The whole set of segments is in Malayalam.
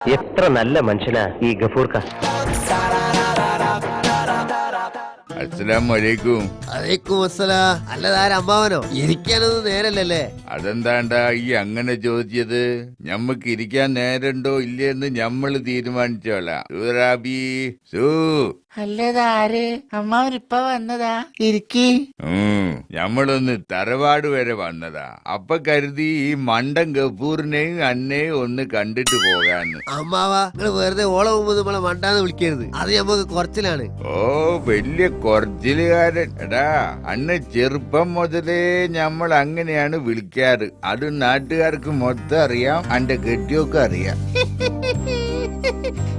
എത്ര നല്ല മനുഷ്യനാ ഈ ഗഫൂർക്ക. അസ്സലാമലൈക്കും. അലൈക്കും അസ്സലാം. അല്ലതാര അമ്മാവനോ? ഇരിക്കാനൊന്നും നേരല്ലല്ലേ? അതെന്താണ്ടാ ഈ അങ്ങനെ ചോദിച്ചത്? ഞമ്മക്ക് ഇരിക്കാൻ നേരണ്ടോ ഇല്ലെന്ന് ഞമ്മള് തീരുമാനിച്ചോളാം. അല്ലതാര് അമ്മാവനിപ്പ വന്നതാ? ഇരിക്കി. ഞമ്മളൊന്ന് തറവാട് വരെ വന്നതാ. അപ്പൊ കരുതി ഈ മണ്ടൻ ഗഫൂറിനെയും അന്നേയും ഒന്ന് കണ്ടിട്ട് പോകാന്ന്. അമ്മാവ നിങ്ങള് വെറുതെ ഓളം മുമ്പ് നമ്മളെ മണ്ടാന്ന് വിളിക്കരുത്. അത് നമുക്ക് കുറച്ചിലാണ്. ഓ വലിയ കുറച്ചിലുകാരൻ. എടാ അന്ന് ചെറുപ്പം മുതലേ ഞമ്മൾ അങ്ങനെയാണ് വിളിക്കാറ്. അത് നാട്ടുകാർക്ക് മൊത്തം അറിയാം, അന്റെ കെട്ടിയൊക്കെ അറിയാം.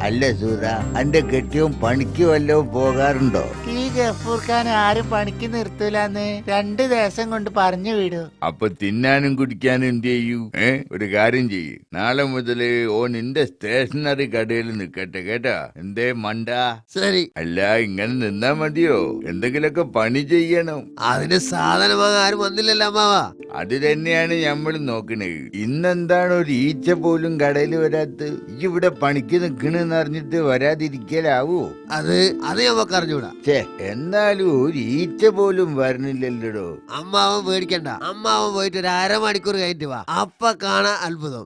അല്ല സൂര, അന്റെ കെട്ടിയും പണിക്ക് വല്ലതും പോകാറുണ്ടോ? ഈ ഗഫൂർഖാൻ ആരും പണിക്ക് നിർത്തൂലെന്ന് 2 ദിവസം കൊണ്ട് പറഞ്ഞു വിടൂ. അപ്പൊ തിന്നാനും കുടിക്കാനും എന്ത് ചെയ്യൂ? ഒരു കാര്യം ചെയ്യ്, നാളെ മുതല് ഓ നിന്റെ സ്റ്റേഷനറി കടയിൽ നിക്കട്ടെ കേട്ടാ. എന്തേ മണ്ട? ശരി. അല്ല ഇങ്ങനെ നിന്നാ മതിയോ? എന്തെങ്കിലൊക്കെ പണി ചെയ്യണം. അതിന് സാധനം വാങ്ങാൻ ആരും വന്നില്ലല്ലോ അമ്മാവ. അത് തന്നെയാണ് നമ്മൾ നോക്കണേ. ഇന്നെന്താണ് ഒരു ഈച്ച പോലും കടയിൽ വരാത്ത? ഇവിടെ പണിക്ക് നിക്കണെന്ന് അറിഞ്ഞിട്ട് വരാതിരിക്കലാവൂ? അത് നമുക്ക് അറിഞ്ഞൂടാ. എന്നാലും ഒരു ഈച്ച പോലും വരണില്ലല്ലോ. അമ്മാവൻ പേടിക്കണ്ട. അമ്മാവൻ പോയിട്ട് ഒരു അരമണിക്കൂർ കഴിഞ്ഞിട്ട് വാ, അപ്പ കാണാ അത്ഭുതം.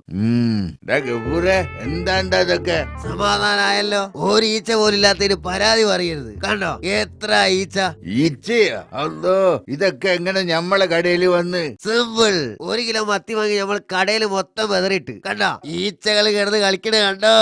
എന്താണ്ടാ അതൊക്കെ? സമാധാനായല്ലോ. ഒരു ഈച്ച പോലും ഇല്ലാത്തതിന് പരാതി പറയരുത്. കണ്ടോ എത്ര ഈച്ച? ഈച്ചയോ? അല്ലോ, ഇതൊക്കെ എങ്ങനെ ഞമ്മളെ കടയിൽ വന്ന്? സിമ്പിൾ. 1 കിലോ മത്തി വാങ്ങി നമ്മൾ കടയിൽ മൊത്തം വെതറിട്ട് കണ്ടോ ഈച്ചകൾ കിടന്ന് കളിക്കണ കണ്ടോ.